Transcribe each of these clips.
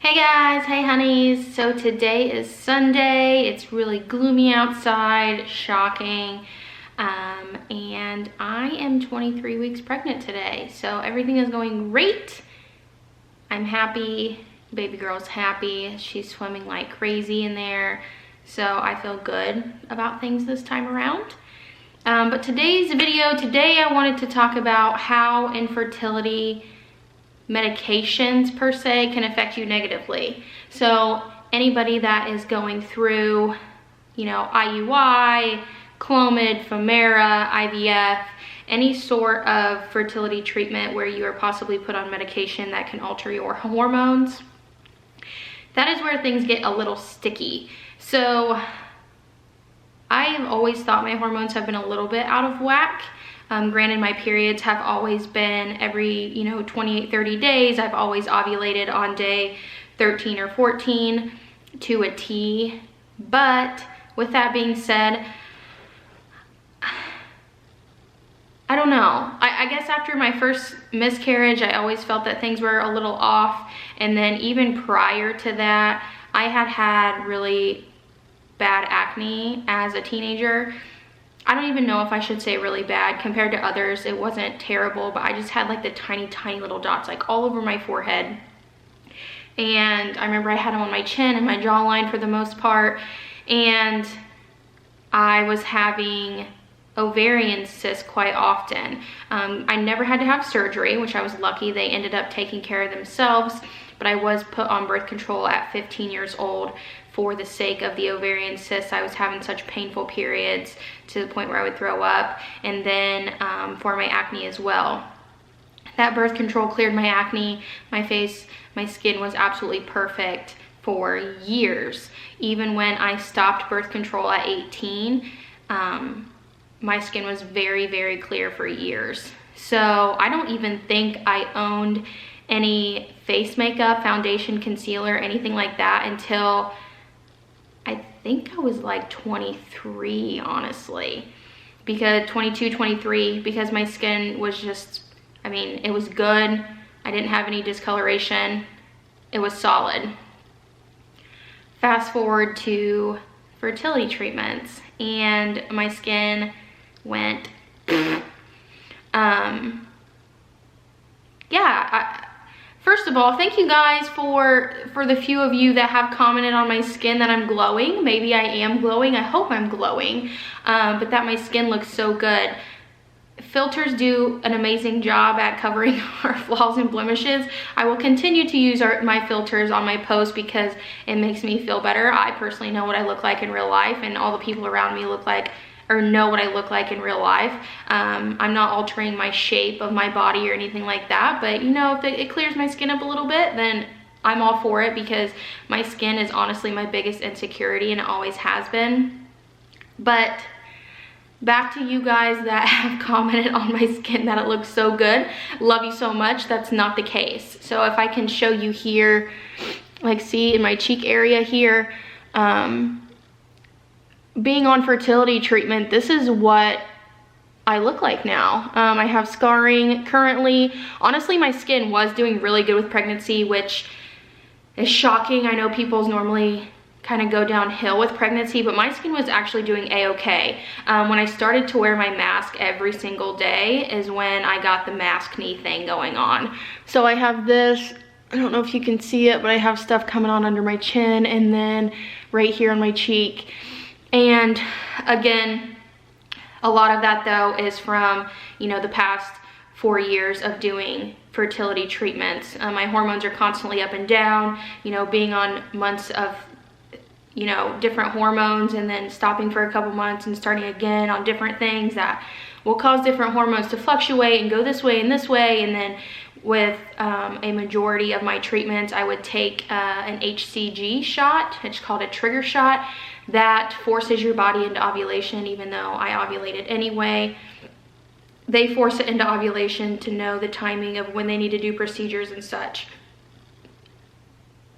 Hey guys, hey honeys. So today is Sunday. It's really gloomy outside, shocking. And I am 23 weeks pregnant today. So everything is going great. I'm happy. Baby girl's happy. She's swimming like crazy in there. So I feel good about things this time around. But today I wanted to talk about how infertility medications per se can affect you negatively. So anybody that is going through, IUI, Clomid, Femera, IVF, any sort of fertility treatment where you are possibly put on medication that can alter your hormones, that is where things get a little sticky. So I've always thought my hormones have been a little bit out of whack. Granted, my periods have always been every, 28, 30 days. I've always ovulated on day 13 or 14 to a T. But with that being said, I don't know. I guess after my first miscarriage, I always felt that things were a little off. And then even prior to that, I had really bad acne as a teenager. I don't even know if I should say really bad. Compared to others, it wasn't terrible, but I just had like the tiny little dots like all over my forehead. And I remember I had them on my chin and my jawline for the most part. And I was having ovarian cysts quite often. I never had to have surgery, which I was lucky. They ended up taking care of themselves, but I was put on birth control at 15 years old for the sake of the ovarian cysts. I was having such painful periods to the point where I would throw up, and then for my acne as well. That birth control cleared my acne, my face, my skin was absolutely perfect for years. Even when I stopped birth control at 18, my skin was very clear for years. So I don't even think I owned any face makeup, foundation, concealer, anything like that until I think I was like 23, honestly, because 22, 23, because my skin was just, it was good. I didn't have any discoloration. It was solid. Fast forward to fertility treatments and my skin went, first of all, thank you guys for the few of you that have commented on my skin that I'm glowing. Maybe I am glowing. I hope I'm glowing, but that my skin looks so good. Filters do an amazing job at covering our flaws and blemishes. I will continue to use my filters on my posts because it makes me feel better. I personally know what I look like in real life, and all the people around me look like or know what I look like in real life. I'm not altering my shape of my body or anything like that, but if it clears my skin up a little bit, then I'm all for it, because my skin is honestly my biggest insecurity and it always has been. But back to you guys that have commented on my skin that it looks so good. Love you so much. That's not the case. So if I can show you here, like see in my cheek area here, being on fertility treatment, this is what I look like now. I have scarring currently. Honestly, my skin was doing really good with pregnancy, which is shocking. I know people's normally kind of go downhill with pregnancy, but my skin was actually doing a-okay. When I started to wear my mask every single day is when I got the maskne thing going on. So I have this, I don't know if you can see it, but I have stuff coming on under my chin and then right here on my cheek. And again, a lot of that though is from, the past 4 years of doing fertility treatments. My hormones are constantly up and down, being on months of, different hormones and then stopping for a couple months and starting again on different things that will cause different hormones to fluctuate and go this way and this way. And then with a majority of my treatments, I would take an HCG shot. It's called a trigger shot. That forces your body into ovulation, even though I ovulated anyway. They force it into ovulation to know the timing of when they need to do procedures and such.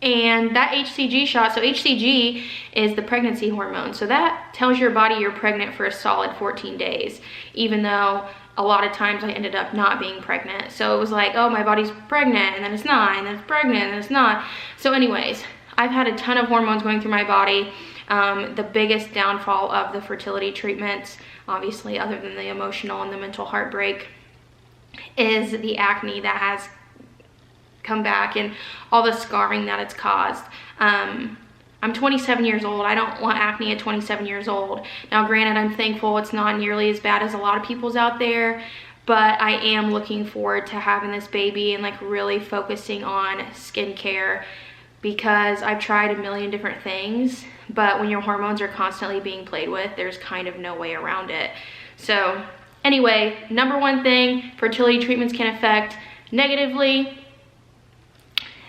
And that HCG shot, so HCG is the pregnancy hormone. So that tells your body you're pregnant for a solid 14 days, even though a lot of times I ended up not being pregnant. So it was like, oh, my body's pregnant, and then it's not, and then it's pregnant, and it's not. So anyways, I've had a ton of hormones going through my body. The biggest downfall of the fertility treatments, obviously other than the emotional and the mental heartbreak, is the acne that has come back and all the scarring that it's caused. I'm 27 years old. I don't want acne at 27 years old. Now, granted, I'm thankful it's not nearly as bad as a lot of people's out there, but I am looking forward to having this baby and like really focusing on skincare, because I've tried a million different things, but when your hormones are constantly being played with, there's kind of no way around it. So anyway, number one thing fertility treatments can affect negatively: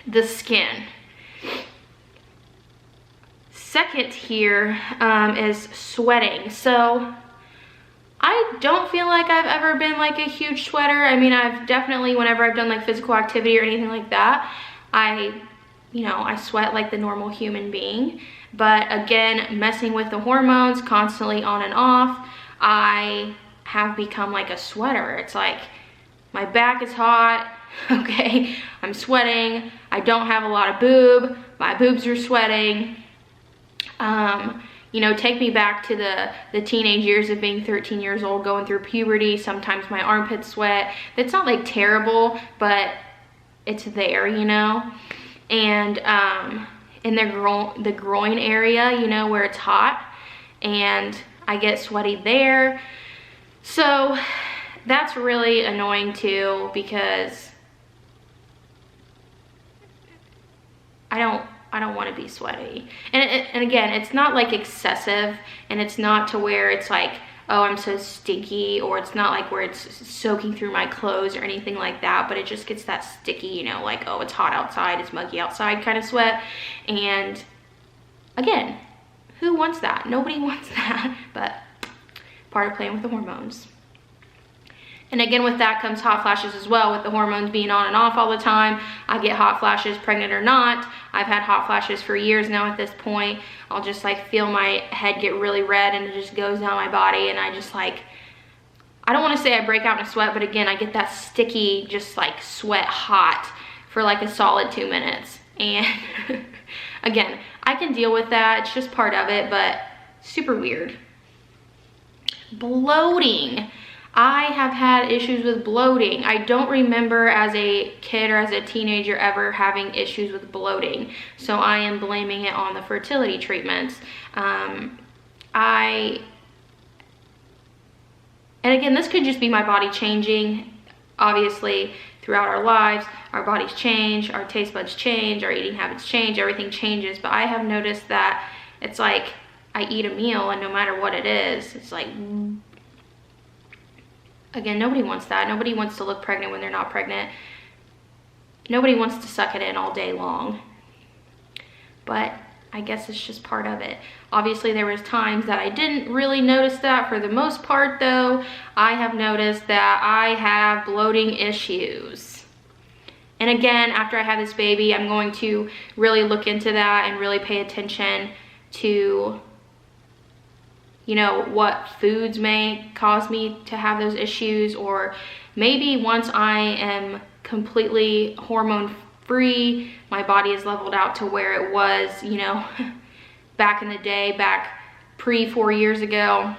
the skin. Second here is sweating. So I don't feel like I've ever been like a huge sweater. I mean, I've definitely, whenever I've done like physical activity or anything like that, I sweat like the normal human being. But again, messing with the hormones constantly on and off, I have become like a sweater. It's like my back is hot, okay, I'm sweating, I don't have a lot of boob, my boobs are sweating. You know, take me back to the teenage years of being 13 years old, going through puberty. Sometimes my armpits sweat. It's not like terrible, but it's there, you know. And in the groin area, you know, where it's hot, and I get sweaty there. So that's really annoying too, because I don't want to be sweaty. And again, it's not like excessive, and it's not to where it's like, oh, I'm so stinky, or it's not like where it's soaking through my clothes or anything like that, but it just gets that sticky, you know, like, oh, it's hot outside, it's muggy outside kind of sweat. And again, who wants that? Nobody wants that, but part of playing with the hormones. And again, with that comes hot flashes as well. With the hormones being on and off all the time, I get hot flashes, pregnant or not. I've had hot flashes for years now at this point. I'll just like feel my head get really red, and it just goes down my body, and I just like, I don't want to say I break out in a sweat, but again, I get that sticky, just like sweat hot for like a solid 2 minutes. And again, I can deal with that. It's just part of it, but super weird. Bloating. I have had issues with bloating. I don't remember as a kid or as a teenager ever having issues with bloating. So I am blaming it on the fertility treatments. And again, this could just be my body changing. Obviously, throughout our lives, our bodies change, our taste buds change, our eating habits change, everything changes. But I have noticed that it's like I eat a meal, and no matter what it is, it's like, again, nobody wants that. Nobody wants to look pregnant when they're not pregnant. Nobody wants to suck it in all day long. But I guess it's just part of it. Obviously, there was times that I didn't really notice that. For the most part, though, I have noticed that I have bloating issues. And again, after I have this baby, I'm going to really look into that and really pay attention to, you know, what foods may cause me to have those issues, or maybe once I am completely hormone free, my body is leveled out to where it was, you know, back in the day, back pre 4 years ago,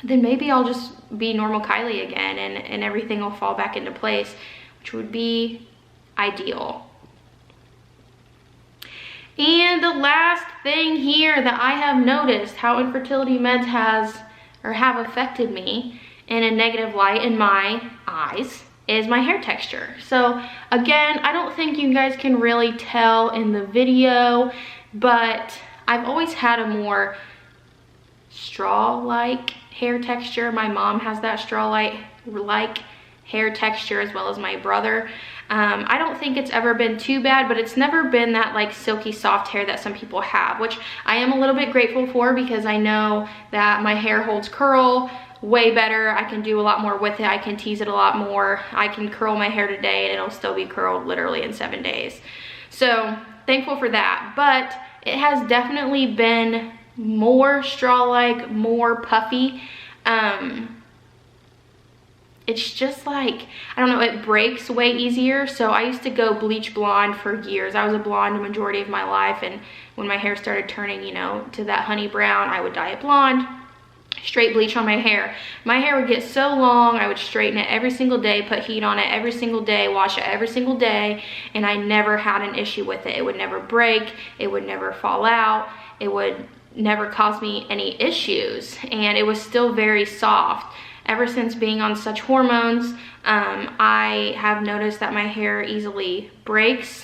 then maybe I'll just be normal Kylie again, and everything will fall back into place, which would be ideal. And the last thing here that I have noticed how infertility meds have affected me in a negative light in my eyes is my hair texture. So again, I don't think you guys can really tell in the video, but I've always had a more straw-like hair texture. My mom has that straw-like hair texture, as well as my brother. I don't think it's ever been too bad, but it's never been that like silky soft hair that some people have, which I am a little bit grateful for, because I know that my hair holds curl way better. I can do a lot more with it. I can tease it a lot more. I can curl my hair today and it'll still be curled literally in 7 days. So thankful for that, but it has definitely been more straw-like, more puffy. it's just like, I don't know, it breaks way easier. So I used to go bleach blonde for years. I was a blonde the majority of my life, and when my hair started turning, you know, to that honey brown, I would dye it blonde, straight bleach on my hair. My hair would get so long, I would straighten it every single day, put heat on it every single day, wash it every single day, and I never had an issue with it. It would never break, it would never fall out, it would never cause me any issues, and it was still very soft. Ever since being on such hormones, I have noticed that my hair easily breaks.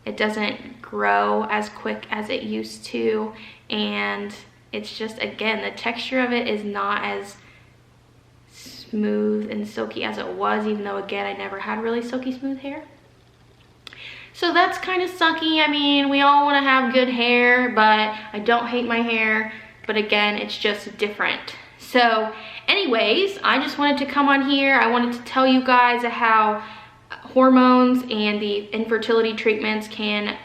It doesn't grow as quick as it used to, and it's just, again, the texture of it is not as smooth and silky as it was, even though, again, I never had really silky smooth hair. So that's kind of sucky. I mean, we all want to have good hair, but I don't hate my hair, but again, it's just different. So anyways, I just wanted to come on here. I wanted to tell you guys how hormones and the infertility treatments can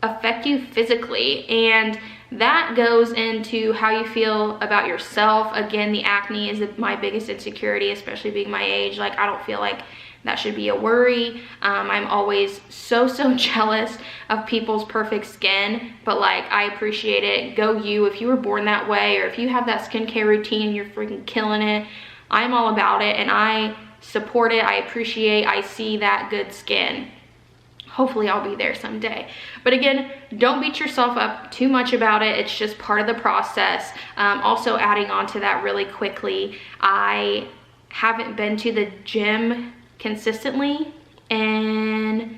affect you physically, and that goes into how you feel about yourself. Again, the acne is my biggest insecurity, especially being my age. Like, I don't feel like that should be a worry. I'm always so jealous of people's perfect skin, but like, I appreciate it. Go you. If you were born that way, or if you have that skincare routine and you're freaking killing it, I'm all about it, and I support it. I appreciate, I see that good skin. Hopefully I'll be there someday. But again, don't beat yourself up too much about it. It's just part of the process. Also, adding on to that really quickly, I haven't been to the gym consistently in,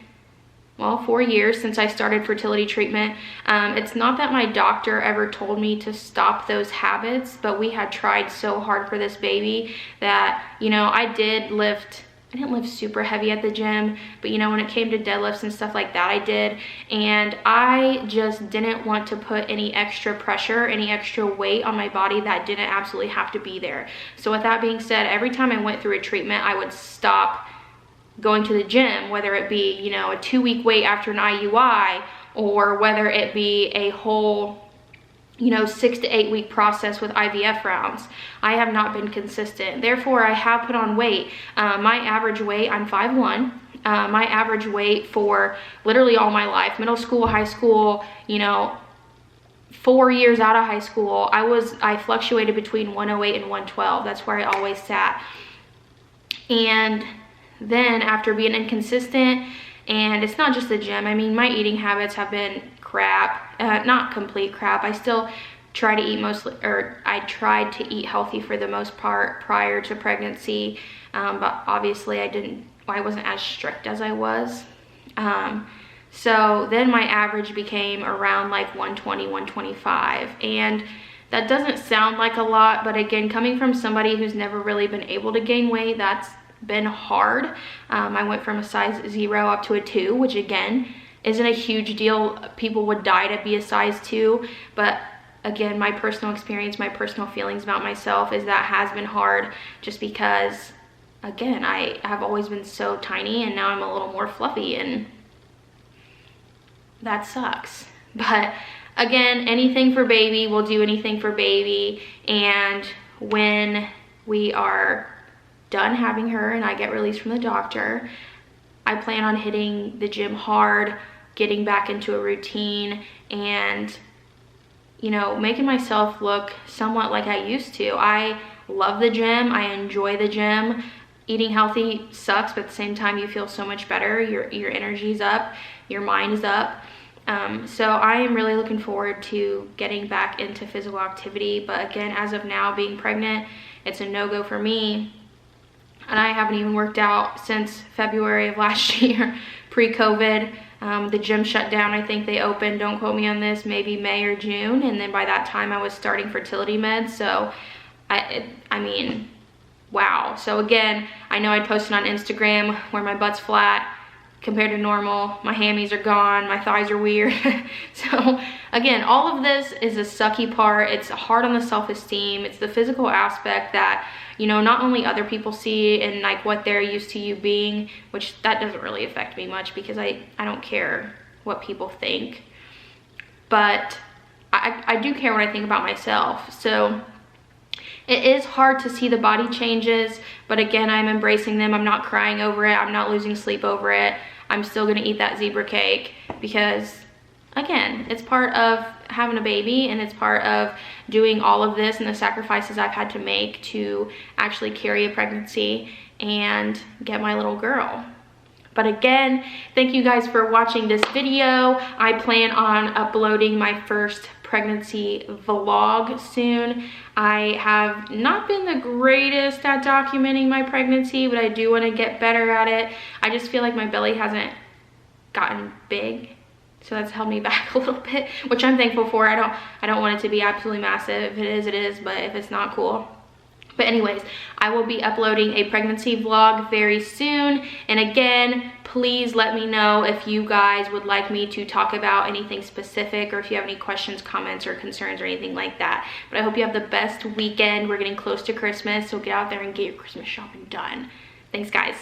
well, 4 years since I started fertility treatment. It's not that my doctor ever told me to stop those habits, but we had tried so hard for this baby that, you know, I didn't lift super heavy at the gym, but you know, when it came to deadlifts and stuff like that, I did. And I just didn't want to put any extra pressure, any extra weight on my body that didn't absolutely have to be there. So with that being said, every time I went through a treatment, I would stop going to the gym, whether it be, you know, a 2-week wait after an IUI, or whether it be a whole, you know, 6 to 8 week process with IVF rounds. I have not been consistent. Therefore, I have put on weight. My average weight, I'm 5'1". My average weight for literally all my life, middle school, high school, you know, 4 years out of high school, I fluctuated between 108 and 112. That's where I always sat. And then after being inconsistent, and it's not just the gym, I mean, my eating habits have been crap, not complete crap. I still try to eat I tried to eat healthy for the most part prior to pregnancy, but obviously I wasn't as strict as I was. So then my average became around like 120, 125, and that doesn't sound like a lot, but again, coming from somebody who's never really been able to gain weight, that's been hard. I went from a size 0 up to a 2, which again isn't a huge deal. People would die to be a size 2, but again, my personal experience, my personal feelings about myself is that has been hard, just because again, I have always been so tiny, and now I'm a little more fluffy, and that sucks. But again, anything for baby, we'll do anything for baby. And when we are done having her and I get released from the doctor, I plan on hitting the gym hard, getting back into a routine, and, you know, making myself look somewhat like I used to. I love the gym. I enjoy the gym. Eating healthy sucks, but at the same time, you feel so much better. Your energy's up, your mind is up. So I am really looking forward to getting back into physical activity. But again, as of now, being pregnant, it's a no-go for me. And I haven't even worked out since February of last year, pre-COVID. The gym shut down. I think they opened, don't quote me on this, maybe May or June. And then by that time, I was starting fertility meds. So I mean, wow. So again, I know I posted on Instagram where my butt's flat compared to normal. My hammies are gone. My thighs are weird. So again, all of this is a sucky part. It's hard on the self-esteem. It's the physical aspect that, you know, not only other people see and like what they're used to you being, which that doesn't really affect me much because I don't care what people think, but I do care what I think about myself. So It is hard to see the body changes, but again, I'm embracing them. I'm not crying over it. I'm not losing sleep over it. I'm still gonna eat that zebra cake because, again, it's part of having a baby, and it's part of doing all of this and the sacrifices I've had to make to actually carry a pregnancy and get my little girl. But again, thank you guys for watching this video. I plan on uploading my first pregnancy vlog soon. I have not been the greatest at documenting my pregnancy, but I do want to get better at it. I just feel like my belly hasn't gotten big, so that's held me back a little bit, which I'm thankful for. I don't want it to be absolutely massive. If it is, it is, but if it's not, cool. But anyways, I will be uploading a pregnancy vlog very soon. And again, please let me know if you guys would like me to talk about anything specific, or if you have any questions, comments, or concerns, or anything like that. But I hope you have the best weekend. We're getting close to Christmas, so get out there and get your Christmas shopping done. Thanks, guys.